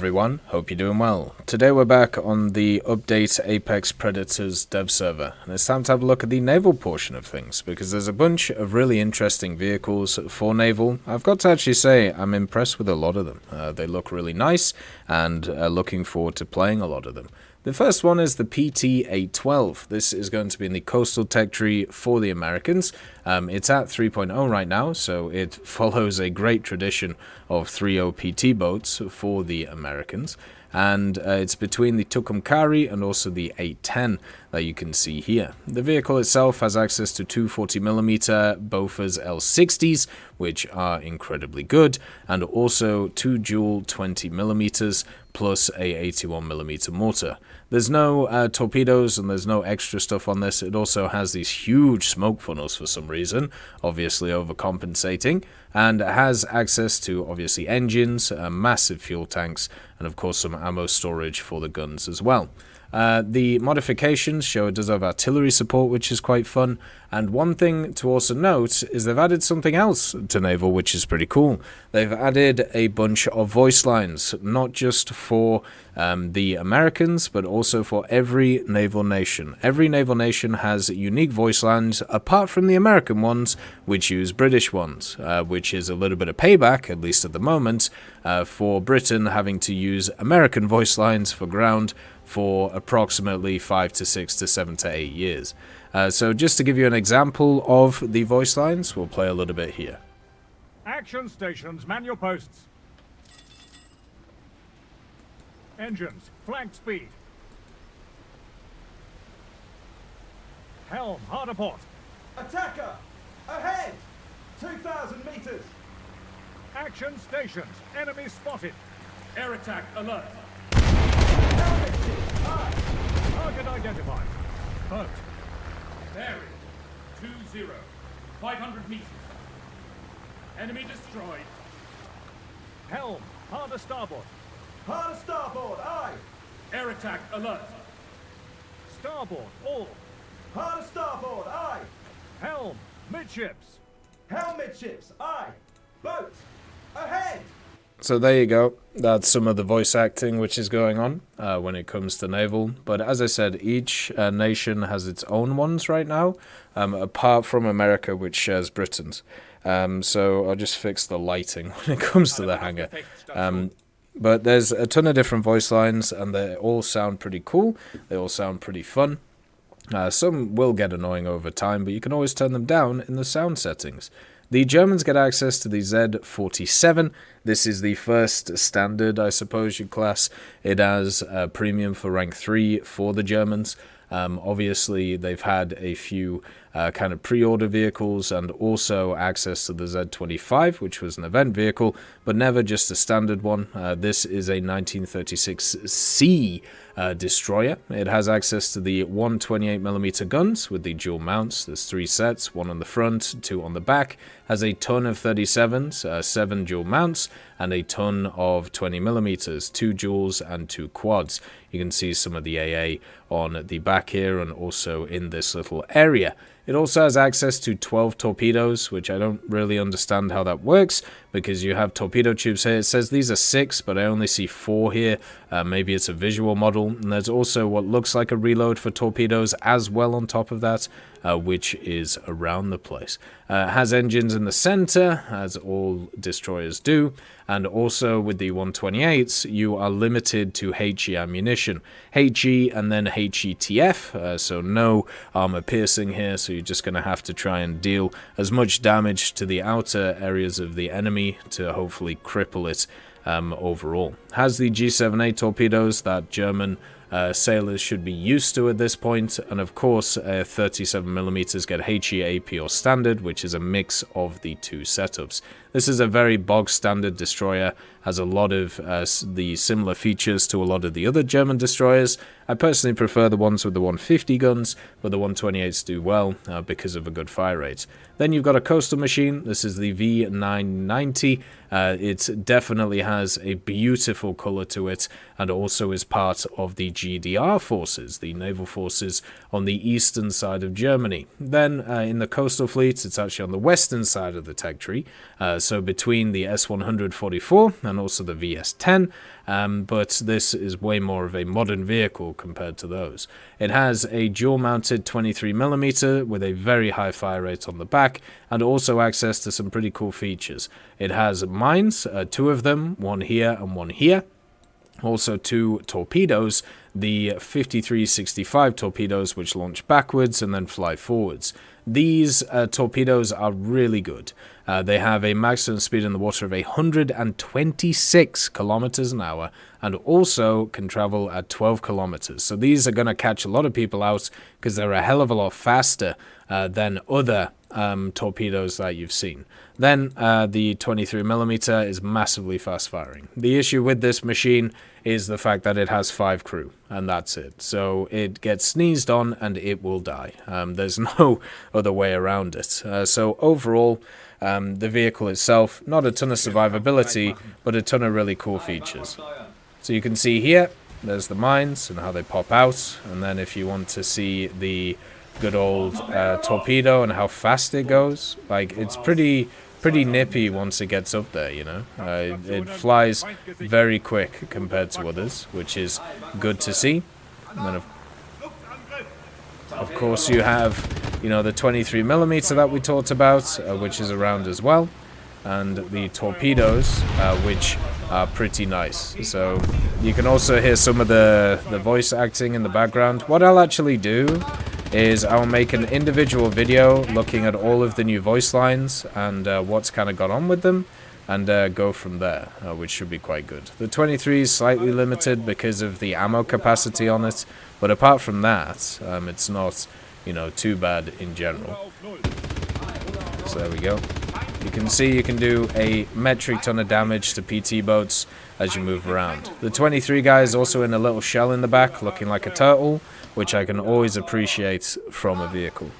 everyone, hope you're doing well. Today we're back on the Update Apex Predators dev server, and it's time to have a look at the naval portion of things, because there's a bunch of really interesting vehicles for naval. I've got to actually say, I'm impressed with a lot of them. They look really nice, and looking forward to playing a lot of them. The first one is the PT-812. This is going to be in the coastal tech tree for the Americans. It's at 3.0 right now, so it follows a great tradition of 3.0 PT boats for the Americans. And it's between the Tucumcari and also the 810 that you can see here. The vehicle itself has access to two 40mm Bofors L60s, which are incredibly good, and also two dual 20mm plus a 81mm mortar. There's no torpedoes and there's no extra stuff on this. It also has these huge smoke funnels for some reason, obviously overcompensating, and it has access to obviously engines, massive fuel tanks, and of course some ammo storage for the guns as well. The modifications show it does have artillery support, which is quite fun. And one thing to also note is they've added something else to Naval, which is pretty cool. They've added a bunch of voice lines, not just for the Americans, but also for every naval nation. Every naval nation has unique voice lines, apart from the American ones, which use British ones, which is a little bit of payback, at least at the moment, for Britain having to use American voice lines for ground for approximately 5 to 6 to 7 to 8 years. So just to give you an example of the voice lines, we'll play a little bit here. Action stations, man your posts. Engines, flank speed. Helm, hard aport. Attacker! Ahead! 2,000 meters! Action stations, enemy spotted. Air attack alert. Target identified. Boat. Bearing 20. 500 meters. Enemy destroyed. Helm, hard a starboard. Hard starboard, aye! Air attack alert. Starboard, all. Hard starboard, aye! Helm, midships. Helm midships, aye! Boat! Ahead! So there you go. That's some of the voice acting which is going on when it comes to naval. But as I said, each nation has its own ones right now, apart from America, which shares Britain's. So I'll just fix the lighting when it comes to the hangar. But there's a ton of different voice lines, and they all sound pretty cool. They all sound pretty fun. Some will get annoying over time, but you can always turn them down in the sound settings. The Germans get access to the Z-47. This is the first standard, I suppose you'd class. It has a premium for rank 3 for the Germans. Obviously, they've had a few kind of pre-order vehicles and also access to the Z-25, which was an event vehicle, but never just a standard one. This is a 1936C destroyer. It has access to the 128mm guns with the dual mounts. There's 3 sets, 1 on the front, 2 on the back. Has a ton of 37s, 7 dual mounts, and a ton of 20mm, 2 duals and 2 quads. You can see some of the AA on the back here and also in this little area. It also has access to 12 torpedoes, which I don't really understand how that works, because you have torpedo tubes here. It says these are 6, but I only see 4 here. Maybe it's a visual model. And there's also what looks like a reload for torpedoes as well on top of that, which is around the place. It has engines in the center, as all destroyers do. And also with the 128s, you are limited to HE ammunition. HE and then HETF, so no armor piercing here, so you're just going to have to try and deal as much damage to the outer areas of the enemy to hopefully cripple it overall. Has the G7A torpedoes that German sailors should be used to at this point, and of course 37mm get HE, AP or standard, which is a mix of the two setups. This is a very bog standard destroyer, has a lot of the similar features to a lot of the other German destroyers. I personally prefer the ones with the 150 guns, but the 128s do well because of a good fire rate. Then you've got a coastal machine. This is the V990. It definitely has a beautiful color to it, and also is part of the GDR forces, the naval forces on the eastern side of Germany. Then in the coastal fleet, it's actually on the western side of the tech tree, so between the S144 and and also the VS-10, but this is way more of a modern vehicle compared to those. It has a dual-mounted 23mm with a very high fire rate on the back, and also access to some pretty cool features. It has mines, 2 of them, one here and one here. Also 2 torpedoes, the 5365 torpedoes, which launch backwards and then fly forwards. These torpedoes are really good. They have a maximum speed in the water of 126 kilometers an hour and also can travel at 12 kilometers. So these are going to catch a lot of people out because they're a hell of a lot faster than other torpedoes that you've seen. Then the 23mm is massively fast firing. The issue with this machine is the fact that it has 5 crew, and that's it. So it gets sneezed on and it will die. There's no other way around it. So overall, the vehicle itself, not a ton of survivability, but a ton of really cool features. So you can see here, there's the mines and how they pop out, and then if you want to see the good old torpedo and how fast it goes, like, it's pretty nippy once it gets up there, you know. It flies very quick compared to others, which is good to see. And then of course you have, you know, the 23mm that we talked about, which is around as well, and the torpedoes, which are pretty nice. So you can also hear some of the voice acting in the background. What I'll actually do is I'll make an individual video looking at all of the new voice lines and what's kind of gone on with them, and go from there, which should be quite good. The 23 is slightly limited because of the ammo capacity on it, but apart from that, it's not, you know, too bad in general. So there we go. You can see you can do a metric ton of damage to PT boats as you move around. The 23 guy is also in a little shell in the back, looking like a turtle, which I can always appreciate from a vehicle.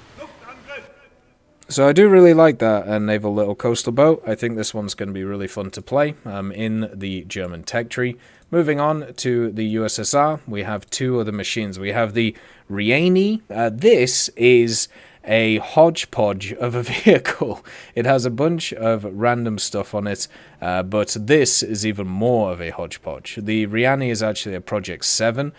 So I do really like that naval little coastal boat. I think this one's going to be really fun to play in the German tech tree. Moving on to the USSR, we have 2 other machines. We have the Riani. This is a hodgepodge of a vehicle. It has a bunch of random stuff on it, but this is even more of a hodgepodge. The Riani is actually a Project 7,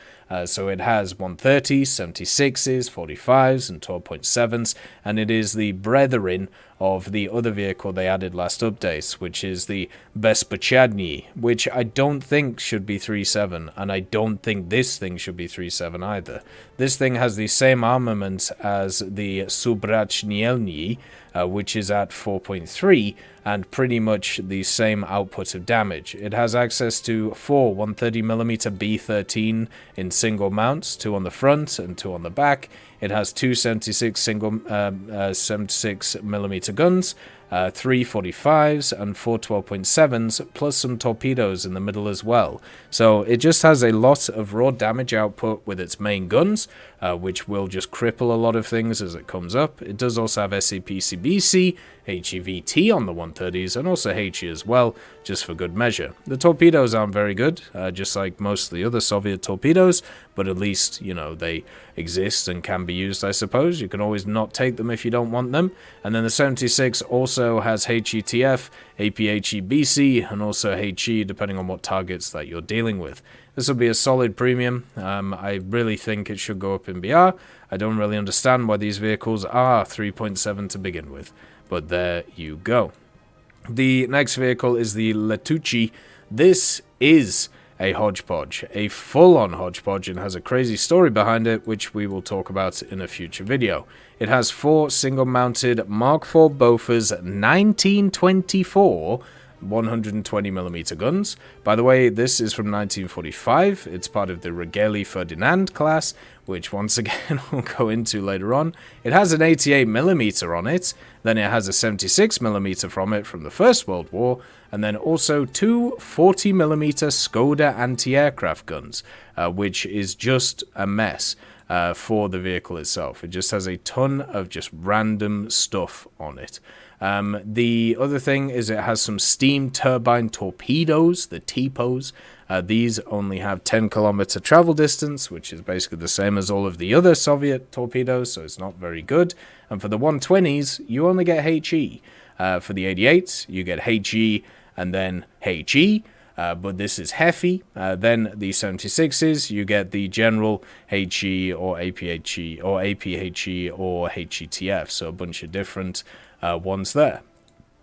so it has 130s, 76s, 45s, and 12.7s, and it is the brethren of the other vehicle they added last update, which is the Bezpośredni, which I don't think should be 3.7, and I don't think this thing should be 3.7 either. This thing has the same armament as the Subrachnielny, which is at 4.3, and pretty much the same output of damage. It has access to 4 130mm B13 in single mounts, 2 on the front and 2 on the back. It has 2 76mm guns, 3 45s and 4 12.7s, plus some torpedoes in the middle as well. So it just has a lot of raw damage output with its main guns, which will just cripple a lot of things as it comes up. It does also have SCP-CBC, HEVT on the 130s, and also HE as well, just for good measure. The torpedoes aren't very good, just like most of the other Soviet torpedoes, but at least, you know, they exist and can be used, I suppose. You can always not take them if you don't want them. And then the 76 also has HETF, APHEBC, and also HE, depending on what targets that you're dealing with. This will be a solid premium. I really think it should go up in BR. I don't really understand why these vehicles are 3.7 to begin with, but there you go. The next vehicle is the Letucci. This is a hodgepodge, a full-on hodgepodge, and has a crazy story behind it, which we will talk about in a future video. It has 4 single-mounted Mark IV Bofors 1924 120mm guns. By the way, this is from 1945. It's part of the Regeli Ferdinand class, which once again we'll go into later on. It has an 88mm on it, then it has a 76mm from it from the First World War, and then also 2 40mm Skoda anti-aircraft guns, which is just a mess for the vehicle itself. It just has a ton of just random stuff on it. The other thing is it has some steam turbine torpedoes, the TPOs. These only have 10-kilometer travel distance, which is basically the same as all of the other Soviet torpedoes, so it's not very good. And for the 120s, you only get HE. For the 88s, you get HE and then HE. but this is Heffy. Then the 76s, you get the general HE or APHE or APHE or HETF, so a bunch of different ones there.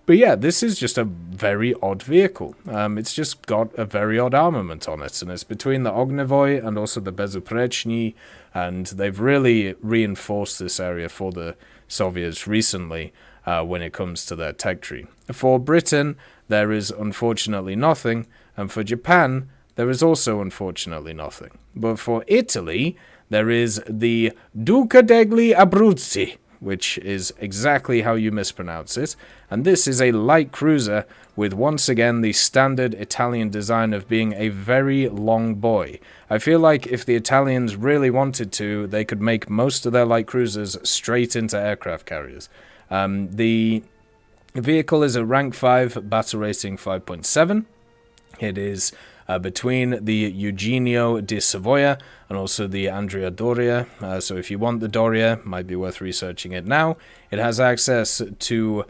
But yeah, this is just a very odd vehicle. It's just got a very odd armament on it, and it's between the Ognevoi and also the Bezuprechny, and they've really reinforced this area for the Soviets recently when it comes to their tech tree. For Britain, there is unfortunately nothing, and for Japan, there is also unfortunately nothing. But for Italy, there is the Duca degli Abruzzi, which is exactly how you mispronounce it, and this is a light cruiser with once again the standard Italian design of being a very long boy. I feel like if the Italians really wanted to, they could make most of their light cruisers straight into aircraft carriers. The vehicle is a rank 5 battle rating 5.7. It is between the Eugenio di Savoia and also the Andrea Doria. So if you want the Doria, might be worth researching it now. It has access to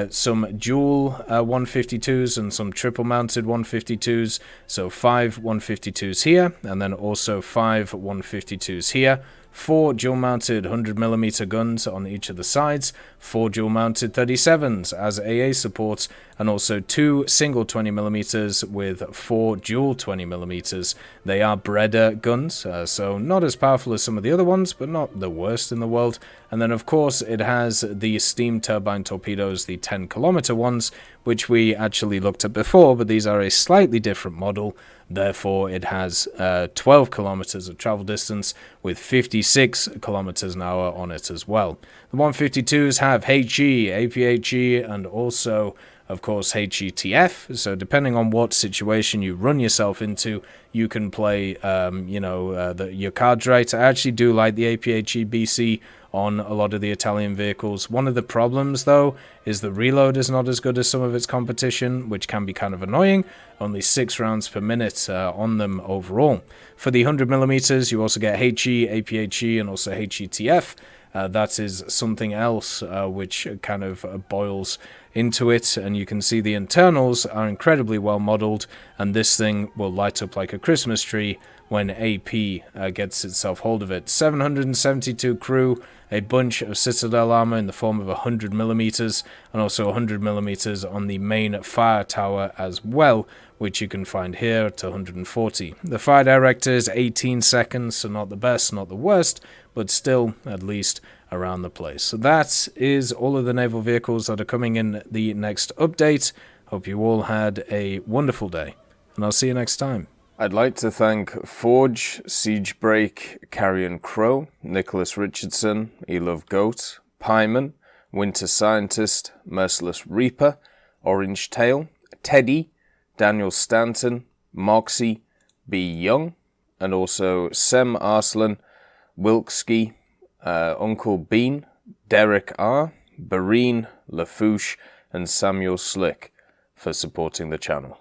some dual 152s and some triple mounted 152s. So 5 152s here, and then also 5 152s here. 4 dual-mounted 100mm guns on each of the sides, 4 dual-mounted 37s as AA supports, and also 2 single 20mm with 4 dual 20mm. They are Breda guns, so not as powerful as some of the other ones, but not the worst in the world. And then, of course, it has the steam turbine torpedoes, the 10km ones, which we actually looked at before, but these are a slightly different model. Therefore, it has 12 kilometers of travel distance with 56 kilometers an hour on it as well. The 152s have HE, APHE, and also, of course, HETF. So depending on what situation you run yourself into, you can play, your cards right. I actually do like the APHE BC on a lot of the Italian vehicles. One of the problems, though, is the reload is not as good as some of its competition, which can be kind of annoying. Only 6 rounds per minute on them overall. For the 100mm, you also get HE, APHE, and also HETF. That is something else which kind of boils into it, and you can see the internals are incredibly well modeled, and this thing will light up like a Christmas tree when AP gets itself hold of it. 772 crew, a bunch of Citadel armor in the form of 100mm, and also 100mm on the main fire tower as well, which you can find here at 140. The fire director is 18 seconds, so not the best, not the worst, but still at least around the place. So that is all of the naval vehicles that are coming in the next update. Hope you all had a wonderful day, and I'll see you next time. I'd like to thank Forge, Siegebreak, Carrion Crow, Nicholas Richardson, Elove Goat, Pyman, Winter Scientist, Merciless Reaper, Orange Tail, Teddy, Daniel Stanton, Moxie, B. Young, and also Sem Arslan, Wilkski, Uncle Bean, Derek R., Bareen, Lafouche, and Samuel Slick for supporting the channel.